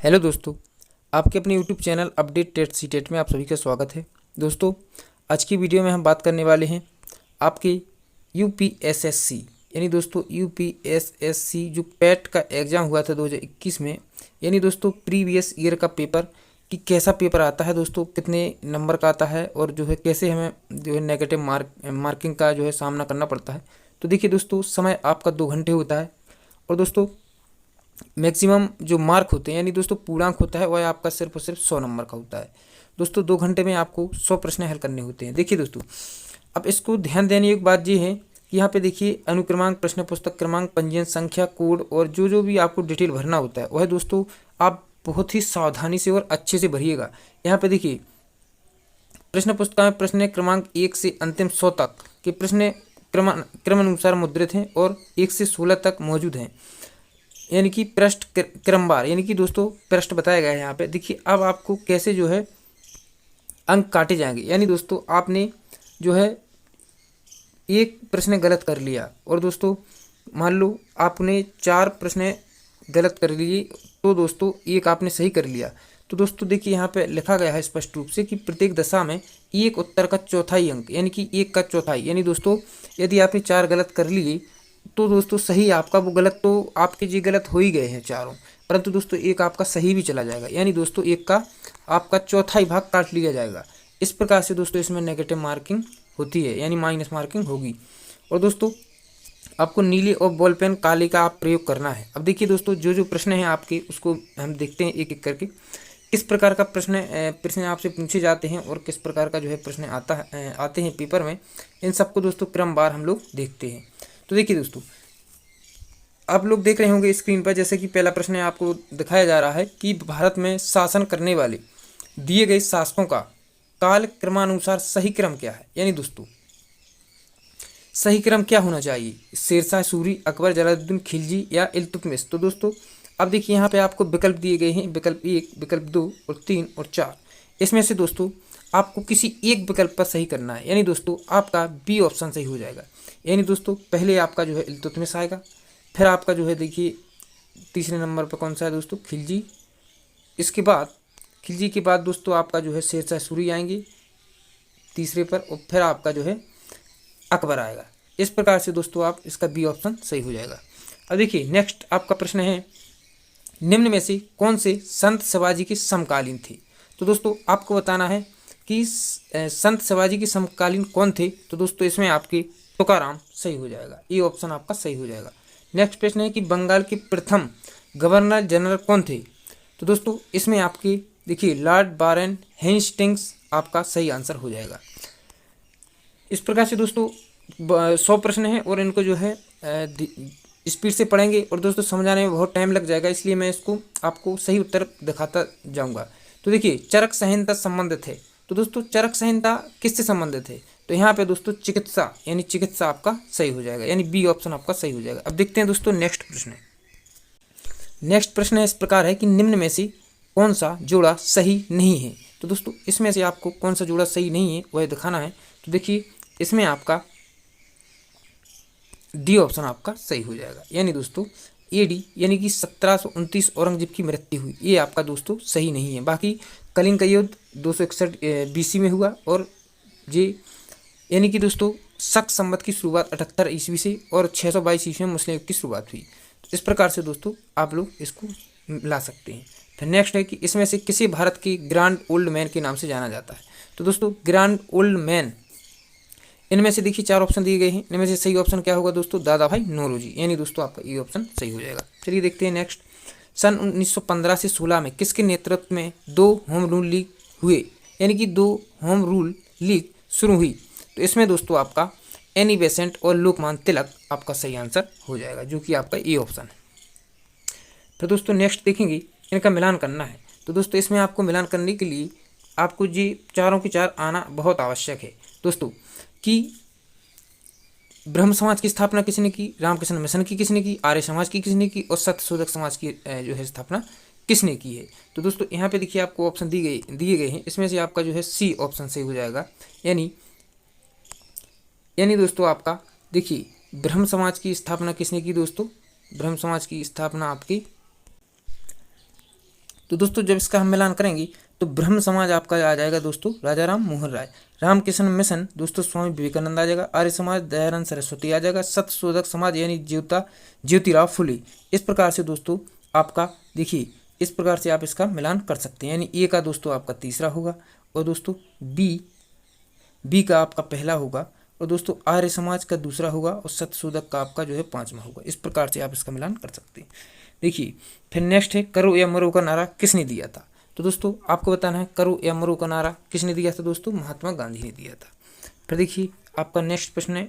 Hello दोस्तों, आपके अपने YouTube channel update TET CTET में आप सभी का स्वागत है। दोस्तों, आज की वीडियो में हम बात करने वाले हैं आपके यूपीएसएससी यानी दोस्तों यूपीएसएससी जो पैट का एग्ज़ाम हुआ था 2021 में, यानी दोस्तों प्रीवियस ईयर का पेपर कि कैसा पेपर आता है दोस्तों, कितने नंबर का आता है और जो है कैसे हमें जो है नेगेटिव मार्किंग का जो है सामना करना पड़ता है। तो देखिए दोस्तों, समय आपका 2 घंटे होता है और दोस्तों मैक्सिमम जो मार्क होते हैं यानी दोस्तों पूर्णांक होता है वह आपका सिर्फ और सिर्फ 100 नंबर का होता है। दोस्तों 2 घंटे में आपको 100 प्रश्न हल करने होते हैं। देखिए दोस्तों, अब इसको ध्यान देने की बात ये है कि यहाँ पे देखिए अनुक्रमांक, प्रश्न पुस्तक क्रमांक, पंजीयन संख्या, कोड और जो भी आपको डिटेल भरना होता है वह दोस्तों आप बहुत ही सावधानी से और अच्छे से भरिएगा। यहाँ पे देखिए प्रश्न पुस्तक में प्रश्न क्रमांक 1 से अंतिम 100 तक के प्रश्न क्रमानुसार मुद्रित हैं और 1 से 16 तक मौजूद हैं, यानी कि पृष्ठ क्रमवार, यानी कि दोस्तों पृष्ठ बताया गया है यहाँ पे। देखिए अब आपको कैसे जो है अंक काटे जाएंगे, यानी दोस्तों आपने जो है एक प्रश्न गलत कर लिया और दोस्तों मान लो आपने 4 प्रश्न गलत कर लिए तो दोस्तों एक आपने सही कर लिया। तो दोस्तों देखिए यहाँ पे लिखा गया है स्पष्ट रूप से कि प्रत्येक दशा में एक उत्तर का चौथाई अंक, यानी कि 1 का चौथाई, यानी दोस्तों यदि आपने 4 गलत कर लिए तो दोस्तों सही आपका वो गलत, तो आपके जी गलत हो ही गए हैं चारों, परंतु दोस्तों एक आपका सही भी चला जाएगा, यानी दोस्तों एक का आपका चौथाई भाग काट लिया जाएगा। इस प्रकार से दोस्तों इसमें नेगेटिव मार्किंग होती है, यानी माइनस मार्किंग होगी। और दोस्तों आपको नीले और बॉल पेन काले का आप प्रयोग करना है। अब देखिए दोस्तों जो प्रश्न हैं आपके उसको हम देखते हैं एक एक करके, किस प्रकार का प्रश्न आपसे पूछे जाते हैं और किस प्रकार का जो है प्रश्न आते हैं पेपर में, इन सबको दोस्तों क्रमवार हम लोग देखते हैं। तो देखिए दोस्तों, आप लोग देख रहे होंगे स्क्रीन पर, जैसे कि पहला प्रश्न आपको दिखाया जा रहा है कि भारत में शासन करने वाले दिए गए शासकों का काल क्रमानुसार सही क्रम क्या है, यानी दोस्तों सही क्रम क्या होना चाहिए, शेरशाह सूरी, अकबर, जलालुद्दीन खिलजी या इल्तुतमिश। तो दोस्तों अब देखिए यहाँ पे आपको विकल्प दिए गए हैं, विकल्प 1, विकल्प 2 और 3 और 4। इसमें से दोस्तों आपको किसी एक विकल्प पर सही करना है, यानी दोस्तों आपका बी ऑप्शन सही हो जाएगा। यानी दोस्तों पहले आपका जो है इल्तुतमिश आएगा, फिर आपका जो है देखिए तीसरे नंबर पर कौन सा है दोस्तों, खिलजी। इसके बाद खिलजी के बाद दोस्तों आपका जो है शेरशाह सूरी आएंगे तीसरे पर, और फिर आपका जो है अकबर आएगा। इस प्रकार से दोस्तों आप इसका बी ऑप्शन सही हो जाएगा। अब देखिए नेक्स्ट आपका प्रश्न है, निम्न में से कौन से संत शिवाजी के समकालीन थे। तो दोस्तों आपको बताना है कि संत शिवाजी के समकालीन कौन थे। तो दोस्तों इसमें आपके तुकाराम सही हो जाएगा, ये ऑप्शन आपका सही हो जाएगा। नेक्स्ट प्रश्न है कि बंगाल के प्रथम गवर्नर जनरल कौन थे। तो दोस्तों इसमें आपके देखिए लॉर्ड बारन हेस्टिंग्स आपका सही आंसर हो जाएगा। इस प्रकार से दोस्तों 100 प्रश्न हैं और इनको जो है स्पीड से पढ़ेंगे और दोस्तों समझाने में बहुत टाइम लग जाएगा, इसलिए मैं इसको आपको सही उत्तर दिखाता जाऊंगा। तो देखिए चरक संहिता संबंधित है। तो दोस्तों चरक संहिता किससे संबंधित है, तो यहाँ पे दोस्तों चिकित्सा, यानी चिकित्सा आपका सही हो जाएगा, यानी बी ऑप्शन आपका सही हो जाएगा। अब देखते हैं दोस्तों नेक्स्ट प्रश्न। नेक्स्ट प्रश्न इस प्रकार है कि निम्न में से कौन सा जोड़ा सही नहीं है। तो दोस्तों इसमें से आपको कौन सा जोड़ा सही नहीं है वह दिखाना है। तो देखिए इसमें आपका डी ऑप्शन आपका सही हो जाएगा, यानी दोस्तों एडी, यानी कि 1729 औरंगजेब की मृत्यु हुई, ये आपका दोस्तों सही नहीं है। बाकी कलिंग का युद्ध 261 BC में हुआ और ये यानी कि दोस्तों शक संवत की शुरुआत 78 ईस्वी से और 622 ईस्वी में मुस्लिम युग की शुरुआत हुई। तो इस प्रकार से दोस्तों आप लोग इसको ला सकते हैं। फिर नेक्स्ट है कि इसमें से किसे भारत के ग्रैंड ओल्ड मैन के नाम से जाना जाता है। तो दोस्तों ग्रैंड ओल्ड मैन, इनमें से देखिए 4 ऑप्शन दिए गए हैं, इनमें से सही ऑप्शन क्या होगा दोस्तों, दादा भाई नौरोजी, यानी दोस्तों आपका ये ऑप्शन सही हो जाएगा। चलिए देखते हैं नेक्स्ट। सन 1915 से 16 में किसके नेतृत्व में 2 होम रूल लीग हुए, यानी कि 2 होम रूल लीग शुरू हुई। तो इसमें दोस्तों आपका एनी बेसेंट और लोकमान तिलक आपका सही आंसर हो जाएगा, जो कि आपका ए ऑप्शन है। तो दोस्तों नेक्स्ट देखेंगे, इनका मिलान करना है। तो दोस्तों इसमें आपको मिलान करने के लिए आपको जी चारों के चार आना बहुत आवश्यक है दोस्तों। कि ब्रह्म समाज की स्थापना किसने की, रामकृष्ण मिशन की किसने की, आर्य समाज की किसने की और सत्यशोधक समाज की जो है स्थापना किसने की है। तो दोस्तों यहाँ पे देखिए आपको ऑप्शन दिए गए हैं, इसमें से आपका जो है सी ऑप्शन सही हो जाएगा। यानी दोस्तों आपका देखिए ब्रह्म समाज की स्थापना किसने की दोस्तों, ब्रह्म समाज की स्थापना आपकी तो दोस्तों जब इसका हम मिलान करेंगे तो ब्रह्म समाज आपका आ जाएगा दोस्तों राजा राम मोहन राय। रामकृष्ण मिशन दोस्तों स्वामी विवेकानंद आ जाएगा। आर्य समाज दयानंद सरस्वती आ जाएगा। सत्यशोधक समाज यानी ज्योतिराव फुले। इस प्रकार से दोस्तों आपका देखिए, इस प्रकार से आप इसका मिलान कर सकते हैं। यानी ए का दोस्तों आपका तीसरा होगा, और दोस्तों बी का आपका पहला होगा, और दोस्तों आर्य समाज का दूसरा होगा, और सत्यशोधक का आपका जो है पांचवा होगा। इस प्रकार से आप इसका मिलान कर सकते हैं। देखिए फिर नेक्स्ट है करो या मरो का नारा किसने दिया था। तो दोस्तों आपको बताना है करो या मरो का नारा किसने दिया था। दोस्तों महात्मा गांधी ने दिया था। फिर देखिए आपका नेक्स्ट प्रश्न है,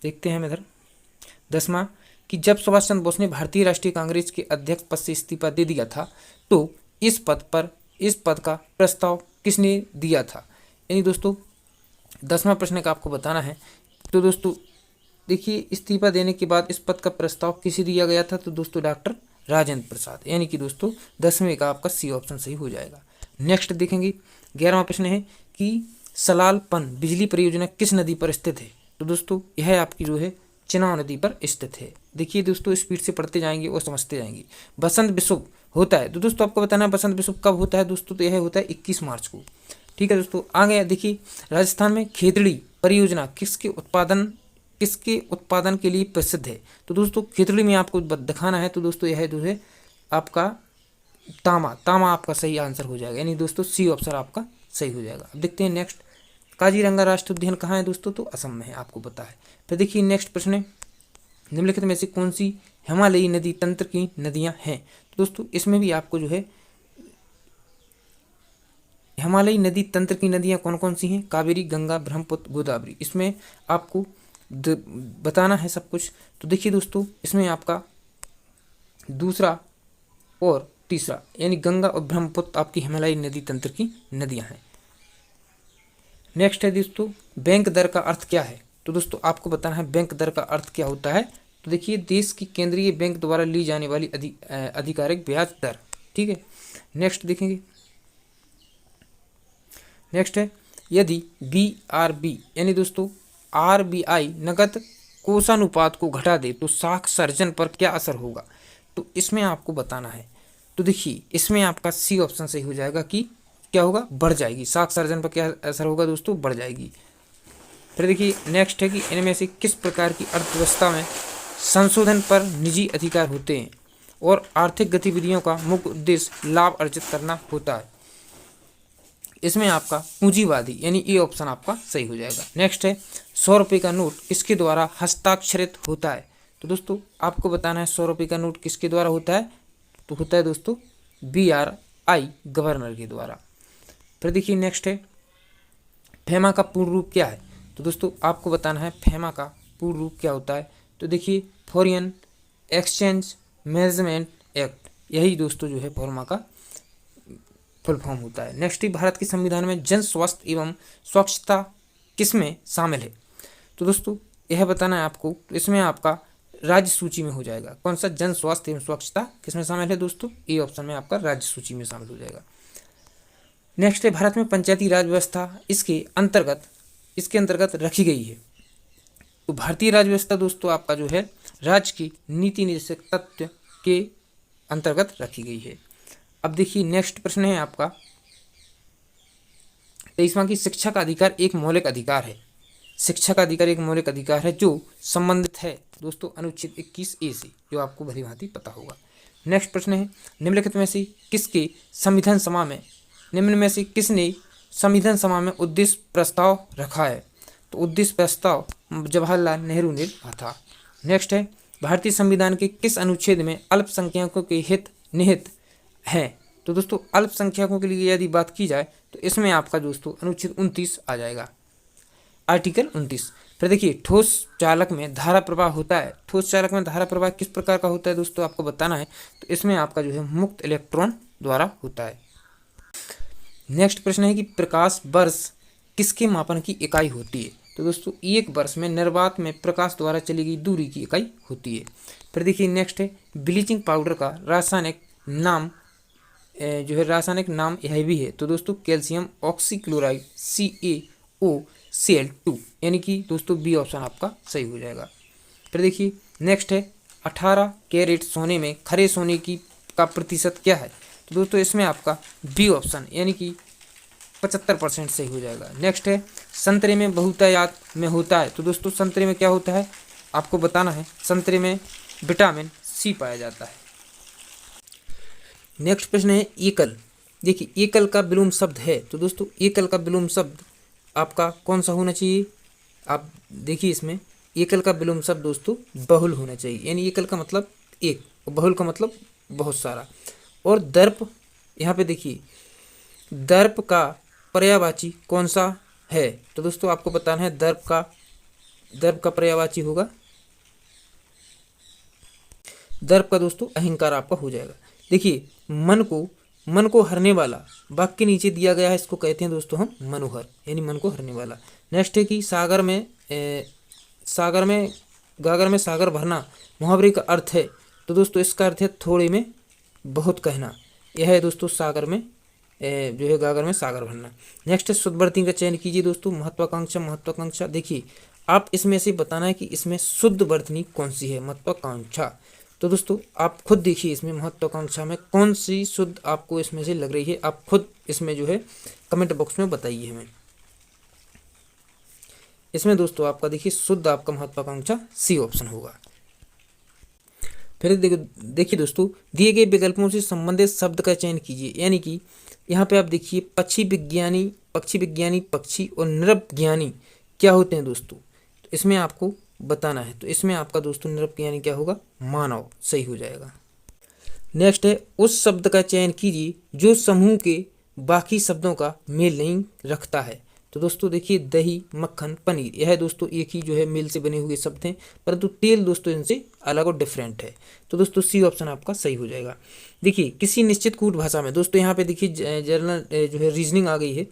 देखते हैं हम इधर 10वां कि जब सुभाष चंद्र बोस ने भारतीय राष्ट्रीय कांग्रेस के अध्यक्ष पद से इस्तीफा दे दिया था तो इस पद का प्रस्ताव किसने दिया था। यानी दोस्तों 10वां प्रश्न का आपको बताना है। तो दोस्तों देखिए इस्तीफा देने के बाद इस पद का प्रस्ताव किसे दिया गया था। तो दोस्तों डॉक्टर राजेंद्र प्रसाद। यानी कि दोस्तों 10वें का आपका सी ऑप्शन सही हो जाएगा। नेक्स्ट देखेंगे 11वां प्रश्न है कि सलालपन बिजली परियोजना किस नदी पर स्थित है। तो दोस्तों यह आपकी जो है चिनाब नदी पर स्थित है। देखिए दोस्तों स्पीड से पढ़ते जाएंगे और समझते जाएंगे। बसंत विश्व होता है, तो दोस्तों आपको बताना है बसंत विश्व कब होता है। दोस्तों तो यह होता है 21 मार्च को। ठीक है दोस्तों, आगे देखिए राजस्थान में खेतड़ी परियोजना किसके उत्पादन के लिए प्रसिद्ध है। तो दोस्तों खेतड़ी में आपको दिखाना है। तो दोस्तों यह जो है आपका तामा आपका सही आंसर हो जाएगा। यानी दोस्तों सी ऑप्शन आपका सही हो जाएगा। अब देखते हैं नेक्स्ट, काजीरंगा राष्ट्रीय उद्यान कहाँ है दोस्तों। तो असम में है, आपको पता है। फिर देखिए नेक्स्ट प्रश्न है निम्नलिखित में से कौन सी हिमालयी नदी तंत्र की नदियां हैं। तो दोस्तों इसमें भी आपको जो है हिमालयी नदी तंत्र की नदियां कौन कौन सी हैं, कावेरी, गंगा, ब्रह्मपुत्र, गोदावरी। इसमें आपको बताना है सब कुछ। तो देखिए दोस्तों इसमें आपका दूसरा और तीसरा यानी गंगा और ब्रह्मपुत्र आपकी हिमालयी नदी तंत्र की नदियां हैं। नेक्स्ट है दोस्तों बैंक दर का अर्थ क्या है। तो दोस्तों आपको बताना है बैंक दर का अर्थ क्या होता है। तो देखिए देश की केंद्रीय बैंक द्वारा ली जाने वाली आधिकारिक ब्याज दर। ठीक है, नेक्स्ट देखेंगे। नेक्स्ट है यदि BRB यानी दोस्तों RBI नकद कोषानुपात को घटा दे तो साख सर्जन पर क्या असर होगा। तो इसमें आपको बताना है। तो देखिए इसमें आपका सी ऑप्शन सही हो जाएगा कि क्या होगा, बढ़ जाएगी। साख सर्जन पर क्या असर होगा दोस्तों, बढ़ जाएगी। फिर देखिए नेक्स्ट है कि इनमें से किस प्रकार की अर्थव्यवस्था में संशोधन पर निजी अधिकार होते हैं और आर्थिक गतिविधियों का मुख्य उद्देश्य लाभ अर्जित करना होता है। इसमें आपका पूंजीवादी यानी ए ऑप्शन आपका सही हो जाएगा। नेक्स्ट है 100 रुपये का नोट किसके द्वारा हस्ताक्षरित होता है। तो दोस्तों आपको बताना है 100 रुपये का नोट किसके द्वारा होता है। तो होता है दोस्तों BRI गवर्नर के द्वारा। फिर देखिए नेक्स्ट है फेमा का पूर्ण रूप क्या है। तो दोस्तों आपको बताना है फेमा का पूर्ण रूप क्या होता है। तो देखिए फॉरेन एक्सचेंज मैनेजमेंट एक्ट, यही दोस्तों जो है फॉर्मा का फुल फॉर्म होता है। नेक्स्ट भारत के संविधान में जन स्वास्थ्य एवं स्वच्छता किसमें शामिल है। तो दोस्तों यह बताना है आपको। तो इसमें आपका राज्य सूची में हो जाएगा। कौन सा, जन स्वास्थ्य एवं स्वच्छता किसमें शामिल है दोस्तों, ए ऑप्शन में आपका राज्य सूची में शामिल हो जाएगा। नेक्स्ट है भारत में पंचायती राज व्यवस्था इसके अंतर्गत रखी गई है। तो भारतीय राज व्यवस्था दोस्तों आपका जो है राज्य की नीति निर्देशक तत्व के अंतर्गत रखी गई है। अब देखिए नेक्स्ट प्रश्न है आपका 23वां की शिक्षा का अधिकार एक मौलिक अधिकार है। शिक्षा का अधिकार एक मौलिक अधिकार है जो संबंधित है दोस्तों अनुच्छेद 21A से, जो आपको भली भांति पता होगा। नेक्स्ट प्रश्न है निम्नलिखित में से किसके संविधान सभा में किसने संविधान सभा में उद्देश्य प्रस्ताव रखा है। तो उद्देश्य प्रस्ताव जवाहरलाल नेहरू ने रखा था। नेक्स्ट है भारतीय संविधान के किस अनुच्छेद में अल्पसंख्यकों के हित निहित हैं। तो दोस्तों अल्पसंख्यकों के लिए यदि बात की जाए तो इसमें आपका दोस्तों अनुच्छेद 29 आ जाएगा, आर्टिकल 29। फिर देखिए ठोस चालक में धारा प्रवाह होता है। ठोस चालक में धारा प्रवाह किस प्रकार का होता है दोस्तों आपको बताना है। तो इसमें आपका जो है मुक्त इलेक्ट्रॉन द्वारा होता है। नेक्स्ट प्रश्न है कि प्रकाश वर्ष किसके मापन की इकाई होती है। तो दोस्तों एक वर्ष में निर्वात में प्रकाश द्वारा चली गई दूरी की इकाई होती है। फिर देखिए नेक्स्ट है ब्लीचिंग पाउडर का रासायनिक नाम यह भी है। तो दोस्तों कैल्शियम ऑक्सीक्लोराइड CaOCl2, यानी कि दोस्तों बी ऑप्शन आपका सही हो जाएगा। फिर देखिए नेक्स्ट है 18 कैरेट सोने में खरे सोने का प्रतिशत क्या है। तो दोस्तों इसमें आपका बी ऑप्शन यानी कि 75% सही हो जाएगा। नेक्स्ट है संतरे में बहुतायत में होता है। तो दोस्तों संतरे में क्या होता है आपको बताना है। संतरे में विटामिन सी पाया जाता है। नेक्स्ट प्रश्न है एकल। देखिए एकल का विलोम शब्द है। तो दोस्तों एकल का विलोम शब्द आपका कौन सा होना चाहिए। आप देखिए इसमें एकल का विलोम शब्द दोस्तों बहुल होना चाहिए, यानी एकल का मतलब एक और बहुल का मतलब बहुत सारा। और दर्प, यहाँ पे देखिए दर्प का पर्यायवाची कौन सा है। तो दोस्तों आपको बताना है दर्प का पर्यायवाची होगा, दर्प का दोस्तों अहंकार आपका हो जाएगा। देखिए मन को हरने वाला वाक्य के नीचे दिया गया है, इसको कहते हैं दोस्तों हम मनोहर, यानी मन को हरने वाला। नेक्स्ट है कि गागर में सागर भरना मुहावरे का अर्थ है। तो दोस्तों इसका अर्थ है थोड़े में बहुत कहना। यह है दोस्तों सागर में जो है गागर में सागर भरना। नेक्स्ट है शुद्ध वर्तनी का चयन कीजिए दोस्तों। महत्वाकांक्षा देखिए आप इसमें से बताना है कि इसमें शुद्ध वर्तनी कौन सी है। महत्वाकांक्षा, तो दोस्तों आप खुद देखिए इसमें महत्वाकांक्षा में कौन सी शुद्ध आपको इसमें से लग रही है, आप खुद इसमें जो है कमेंट बॉक्स में बताइए हमें। इसमें दोस्तों आपका देखिए शुद्ध आपका महत्वाकांक्षा सी ऑप्शन होगा। फिर देखिए दोस्तों दिए गए विकल्पों से संबंधित शब्द का चयन कीजिए, यानी कि यहाँ पे आप देखिए पक्षी विज्ञानी पक्षी और नृविज्ञानी क्या होते हैं दोस्तों। तो इसमें आपको बताना है। तो इसमें आपका दोस्तों नृविज्ञानी क्या होगा, मानव, सही हो जाएगा। नेक्स्ट है उस शब्द का चयन कीजिए जो समूह के बाकी शब्दों का मेल नहीं रखता है। तो दोस्तों देखिए दही, मक्खन, पनीर, यह दोस्तों एक ही जो है मेल से बने हुए शब्द हैं, परंतु तेल दोस्तों इनसे अलग और डिफरेंट है। तो दोस्तों सी ऑप्शन आपका सही हो जाएगा। देखिए किसी निश्चित कूट भाषा में दोस्तों यहाँ पे देखिए जनरल जो है रीजनिंग आ गई है।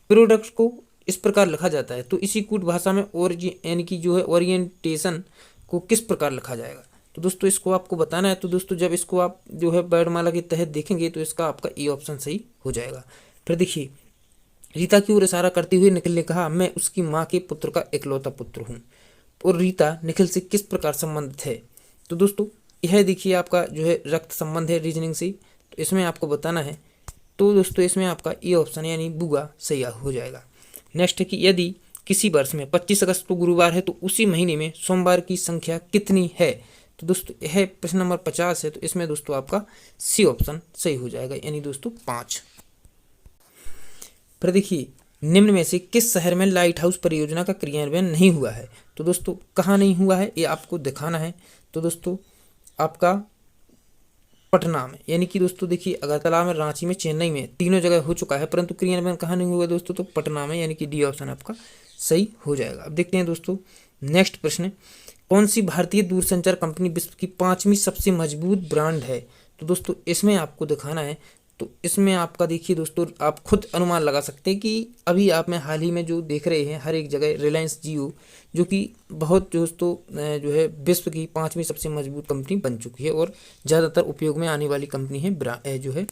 प्रोडक्ट को इस प्रकार लिखा जाता है, तो इसी कूट भाषा में और यानी कि जो है ओरिएंटेशन को किस प्रकार लिखा जाएगा। तो दोस्तों इसको आपको बताना है। तो दोस्तों जब इसको आप जो है वर्णमाला के तहत देखेंगे तो इसका आपका ए ऑप्शन सही हो जाएगा। फिर देखिए रीता की ओर इशारा करते हुए निखिल ने कहा मैं उसकी माँ के पुत्र का इकलौता पुत्र हूँ और रीता निखिल से किस प्रकार संबंधित है। तो दोस्तों यह देखिए आपका जो है रक्त संबंध है रीजनिंग से, तो इसमें आपको बताना है। तो दोस्तों इसमें आपका ए ऑप्शन यानी बुआ सही हो जाएगा। नेक्स्ट है कि यदि किसी वर्ष में 25 अगस्त को गुरुवार है तो उसी महीने में सोमवार की संख्या कितनी है। तो दोस्तों यह प्रश्न नंबर 50 है, तो इसमें दोस्तों आपका सी ऑप्शन सही हो जाएगा, यानी दोस्तों 5। फिर देखिए निम्न में से किस शहर में लाइट हाउस परियोजना का क्रियान्वयन नहीं हुआ है। तो दोस्तों कहाँ नहीं हुआ है ये आपको दिखाना है। तो दोस्तों आपका पटना में, यानी कि दोस्तों देखिए अगरतला में, रांची में, चेन्नई में, तीनों जगह हो चुका है, परंतु क्रियान्वयन कहाँ नहीं हुआ दोस्तों, तो पटना में, यानी कि डी ऑप्शन आपका सही हो जाएगा। अब देखते हैं दोस्तों नेक्स्ट प्रश्न, कौन सी भारतीय दूरसंचार कंपनी विश्व की 5वीं सबसे मजबूत ब्रांड है। तो दोस्तों इसमें आपको दिखाना है। तो इसमें आपका देखिए दोस्तों आप खुद अनुमान लगा सकते हैं कि अभी आप में हाल ही में जो देख रहे हैं हर एक जगह रिलायंस जियो, जो कि बहुत दोस्तों जो है विश्व की 5वीं सबसे मजबूत कंपनी बन चुकी है और ज़्यादातर उपयोग में आने वाली कंपनी है जो है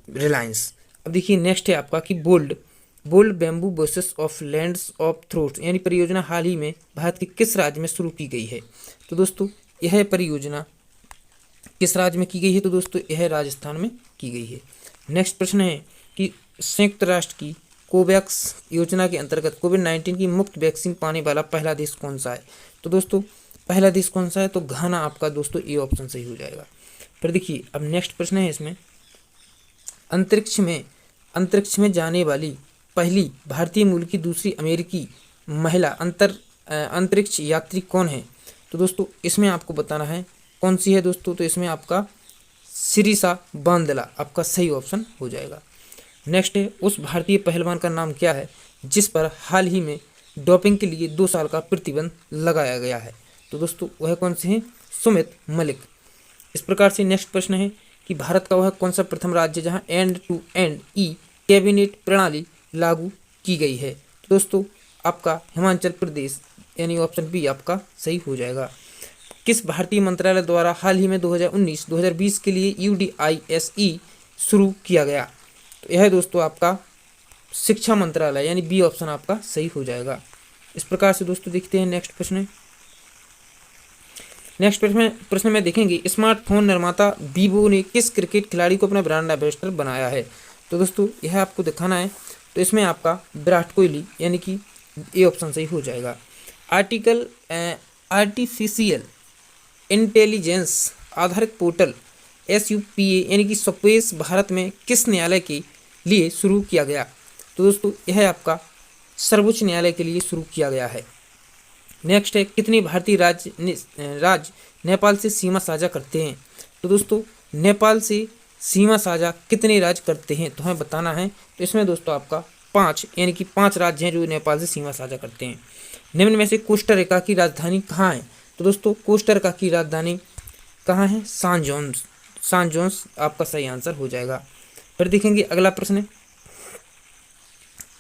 रिलायंस। अब देखिए नेक्स्ट है आपका कि bold bamboo buses of lands of throats, यानी परियोजना हाल ही में भारत के किस राज्य में शुरू की गई है। तो दोस्तों यह परियोजना किस राज्य में की गई है। तो दोस्तों यह राजस्थान में की गई है। नेक्स्ट प्रश्न है कि संयुक्त राष्ट्र की कोवैक्स योजना के अंतर्गत कोविड-19 की मुफ्त वैक्सीन पाने वाला पहला देश कौन सा है। तो दोस्तों पहला देश कौन सा है, तो घाना आपका दोस्तों ए ऑप्शन सही हो जाएगा। फिर देखिए अब नेक्स्ट प्रश्न है इसमें, अंतरिक्ष में जाने वाली पहली भारतीय मूल की दूसरी अमेरिकी महिला अंतरिक्ष यात्री कौन है। तो दोस्तों इसमें आपको बताना है कौन सी है दोस्तों, तो इसमें आपका सिरिसा बांदला आपका सही ऑप्शन हो जाएगा। नेक्स्ट है उस भारतीय पहलवान का नाम क्या है जिस पर हाल ही में डोपिंग के लिए 2 साल का प्रतिबंध लगाया गया है। तो दोस्तों वह कौन से हैं, सुमित मलिक। इस प्रकार से नेक्स्ट प्रश्न है कि भारत का वह कौन सा प्रथम राज्य जहां end to end e cabinet प्रणाली लागू की गई है। तो दोस्तों आपका हिमाचल प्रदेश, यानी ऑप्शन बी आपका सही हो जाएगा। किस भारतीय मंत्रालय द्वारा हाल ही में 2019-2020 के लिए UDISE शुरू किया गया। तो यह दोस्तों आपका शिक्षा मंत्रालय, यानी बी ऑप्शन आपका सही हो जाएगा। इस प्रकार से दोस्तों देखते हैं नेक्स्ट प्रश्न। नेक्स्ट प्रश्न में देखेंगे स्मार्टफोन निर्माता वीवो ने किस क्रिकेट खिलाड़ी को अपना ब्रांड एम्बेसडर बनाया है। तो दोस्तों यह आपको दिखाना है, तो इसमें आपका विराट कोहली यानी कि ए ऑप्शन सही हो जाएगा। आर्टिफिशियल इंटेलिजेंस आधारित पोर्टल SUPA यानी कि स्पेस भारत में किस न्यायालय के लिए शुरू किया गया। तो दोस्तों यह आपका सर्वोच्च न्यायालय के लिए शुरू किया गया है। नेक्स्ट है कितने भारतीय राज्य नेपाल से सीमा साझा करते हैं। तो दोस्तों नेपाल से सीमा साझा कितने राज्य करते हैं तो हमें बताना है। तो इसमें दोस्तों आपका 5 यानी कि 5 राज्य हैं जो नेपाल से सीमा साझा करते हैं। निम्न में से कोस्टारिका की राजधानी कहाँ है। तो दोस्तों कोस्टारिका की राजधानी कहाँ है, सान जोस आपका सही आंसर हो जाएगा। फिर देखेंगे अगला प्रश्न,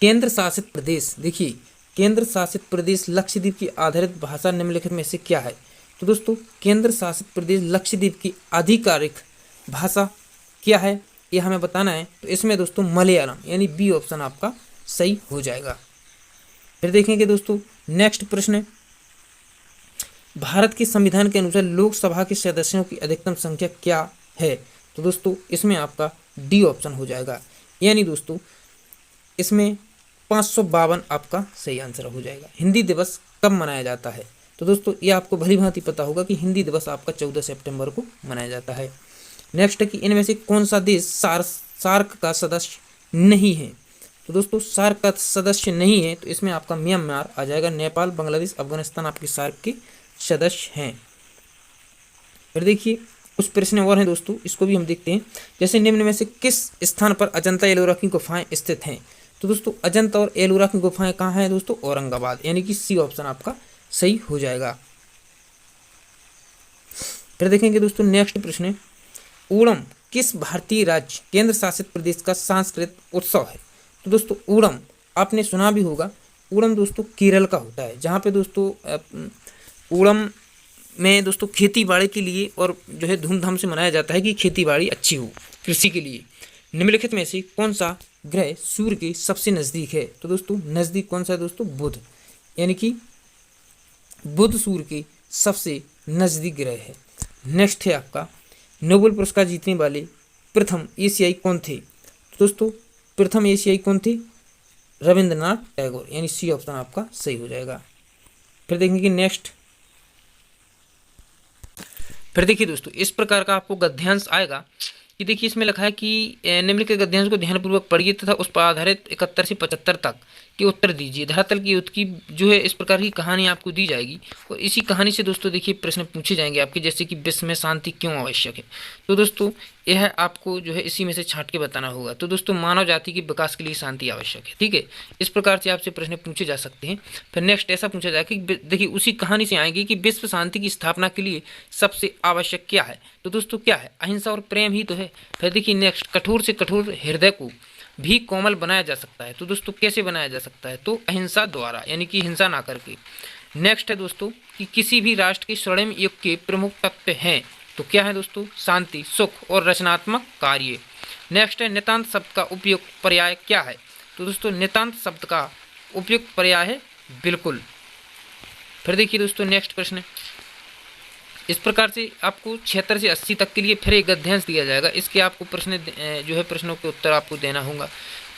केंद्र शासित प्रदेश, देखिए केंद्र शासित प्रदेश लक्षद्वीप की आधारित भाषा निम्नलिखित में से क्या है। तो दोस्तों केंद्र शासित प्रदेश लक्षद्वीप की आधिकारिक भाषा क्या है ये हमें बताना है। तो इसमें दोस्तों मलयालम यानी बी ऑप्शन आपका सही हो जाएगा। फिर देखेंगे दोस्तों नेक्स्ट प्रश्न, भारत के संविधान के अनुसार लोकसभा के सदस्यों की अधिकतम संख्या क्या है। तो दोस्तों इसमें आपका डी ऑप्शन हो जाएगा, यानी दोस्तों इसमें 552 आपका सही आंसर हो जाएगा। हिंदी दिवस कब मनाया जाता है। तो दोस्तों ये आपको भली भांति पता होगा कि हिंदी दिवस आपका 14 सितंबर को मनाया जाता है। नेक्स्ट है कि इनमें से कौन सा देश सार्क का सदस्य नहीं है। तो दोस्तों सार्क का सदस्य नहीं है तो इसमें आपका म्यांमार आ जाएगा। नेपाल, बांग्लादेश, अफगानिस्तान आपके सार्क के सदस्य हैं। फिर देखिए कुछ प्रश्न और हैं दोस्तों, इसको भी हम देखते हैं। जैसे निम्न में से किस स्थान पर अजंता एलोरा की गुफाएं स्थित हैं। तो दोस्तों अजंता और एलोरा की गुफाएं कहाँ हैं दोस्तों, औरंगाबाद, यानी कि सी ऑप्शन आपका सही हो जाएगा। फिर देखेंगे दोस्तों नेक्स्ट प्रश्न, ओणम किस भारतीय राज्य केंद्र शासित प्रदेश का सांस्कृतिक उत्सव है। तो दोस्तों ओणम आपने सुना भी होगा, ओणम दोस्तों केरल का होता है, जहाँ पे दोस्तों ओणम में दोस्तों खेती बाड़ी के लिए और जो है धूमधाम से मनाया जाता है कि खेती बाड़ी अच्छी हो कृषि के लिए। निम्नलिखित में से कौन सा ग्रह सूर्य के सबसे नज़दीक है। तो दोस्तों नज़दीक कौन सा है दोस्तों, बुध, यानी कि बुध सूर्य के सबसे नज़दीक ग्रह है। नेक्स्ट है आपका नोबेल पुरस्कार जीतने वाले प्रथम एशियाई कौन थे। तो दोस्तों प्रथम एशियाई कौन थे, रविंद्रनाथ टैगोर, यानी सी ऑप्शन आपका सही हो जाएगा। फिर देखेंगे नेक्स्ट, फिर देखिए दोस्तों इस प्रकार का आपको गद्यांश आएगा कि देखिए इसमें लिखा है कि निम्नलिखित गद्यांश को ध्यानपूर्वक पढ़िए तथा उस पर आधारित 71 से 75 तक के उत्तर दीजिए। धरातल की युद्ध की जो है इस प्रकार की कहानी आपको दी जाएगी और इसी कहानी से दोस्तों देखिए प्रश्न पूछे जाएंगे आपके, जैसे कि विश्व में शांति क्यों आवश्यक है। तो दोस्तों यह आपको जो है इसी में से छांट के बताना होगा। तो दोस्तों मानव जाति के विकास के लिए शांति आवश्यक है, ठीक है। इस प्रकार से आपसे प्रश्न पूछे जा सकते हैं। फिर नेक्स्ट ऐसा पूछा जाए कि देखिए उसी कहानी से आएंगे कि विश्व शांति की स्थापना के लिए सबसे आवश्यक क्या है। तो दोस्तों क्या है, अहिंसा और प्रेम ही तो है। फिर देखिए नेक्स्ट, कठोर से कठोर हृदय को भी कोमल बनाया जा सकता है। तो दोस्तों कैसे बनाया जा सकता है, तो अहिंसा द्वारा, यानी कि हिंसा ना करके। नेक्स्ट है दोस्तों कि किसी भी राष्ट्र के स्वर्णिम युग के प्रमुख तत्व हैं। तो क्या है दोस्तों, शांति, सुख और रचनात्मक कार्य। नेक्स्ट है नितांत शब्द का उपयुक्त पर्याय क्या है। तो दोस्तों नितांत शब्द का उपयुक्त पर्याय है बिल्कुल। फिर देखिए दोस्तों नेक्स्ट प्रश्न, इस प्रकार से आपको 76 से 80 तक के लिए फिर एक गद्यांश दिया जाएगा। इसके आपको प्रश्न जो है प्रश्नों के उत्तर आपको देना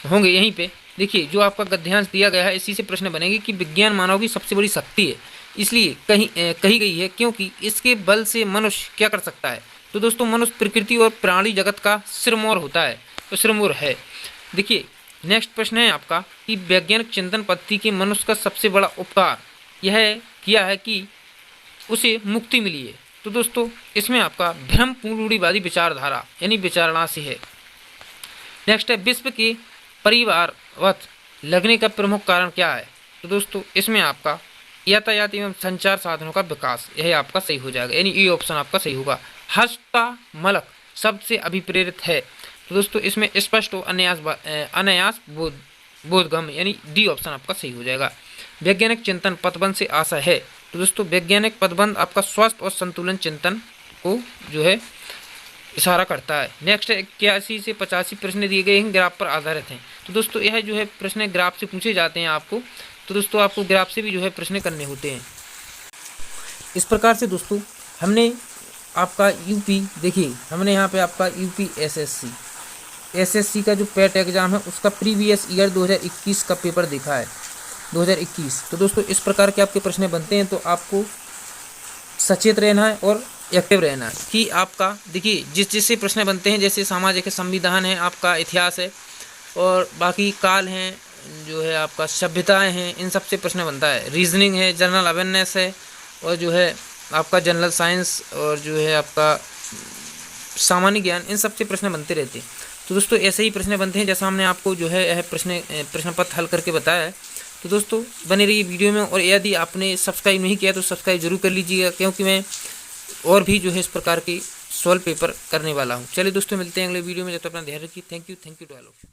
होंगे यहीं पे। देखिए जो आपका गद्यांश दिया गया है इसी से प्रश्न बनेंगे कि विज्ञान मानव की सबसे बड़ी शक्ति है, इसलिए कही गई है क्योंकि इसके बल से मनुष्य क्या कर सकता है। तो दोस्तों मनुष्य प्रकृति और प्राणी जगत का सिरमौर होता है, तो सिरमौर है। देखिए नेक्स्ट प्रश्न है आपका कि वैज्ञानिक चिंतन पद्धति के मनुष्य का सबसे बड़ा उपकार यह किया है कि उसे मुक्ति मिली है। तो दोस्तों इसमें आपका भ्रमपूर्ण रूढ़िवादी विचारधारा यानी विचारणा से है। नेक्स्ट है विश्व के परिवारवत लगने का प्रमुख कारण क्या है। तो दोस्तों इसमें आपका यातायात एवं संचार साधनों का विकास, यह आपका सही हो जाएगा, यानी ये ऑप्शन आपका सही होगा। हस्तमलक शब्द से अभिप्रेरित है। तो दोस्तों इसमें स्पष्ट और अनायास बोधगम, यानी डी ऑप्शन आपका सही हो जाएगा। वैज्ञानिक चिंतन पदबंध से आशा है। तो दोस्तों वैज्ञानिक पदबंध आपका स्वास्थ्य और संतुलन चिंतन को जो है इशारा करता है। नेक्स्ट 81 से 85 प्रश्न दिए गए हैं, ग्राफ पर आधारित हैं। तो दोस्तों यह जो है प्रश्न ग्राफ से पूछे जाते हैं आपको, तो दोस्तों आपको ग्राफ से भी जो है प्रश्न करने होते हैं। इस प्रकार से दोस्तों हमने आपका यूपी, देखिए हमने यहाँ पे आपका यूपी एसएससी का जो पेट एग्ज़ाम है उसका प्रीवियस ईयर 2021 का पेपर देखा है, 2021। तो दोस्तों इस प्रकार के आपके प्रश्न बनते हैं, तो आपको सचेत रहना है और एक्टिव रहना है कि आपका, देखिए जिससे प्रश्न बनते हैं, जैसे सामाजिक संविधान है, आपका इतिहास है और बाकी काल हैं, जो है आपका सभ्यताएं हैं, इन सब से प्रश्न बनता है। रीजनिंग है, जनरल अवेयरनेस है और जो है आपका जनरल साइंस और जो है आपका सामान्य ज्ञान, इन सब से प्रश्न बनते रहते हैं। तो दोस्तों ऐसे ही प्रश्न बनते हैं जैसा हमने आपको जो है यह प्रश्न पत्र हल करके बताया है। तो दोस्तों बने रहिए वीडियो में, और यदि आपने सब्सक्राइब नहीं किया तो सब्सक्राइब जरूर कर लीजिएगा, क्योंकि मैं और भी जो है इस प्रकार की सॉल्व पेपर करने वाला हूँ। चलिए दोस्तों मिलते हैं अगले वीडियो में, जब तक अपना ध्यान रखिए। Thank you to all of you.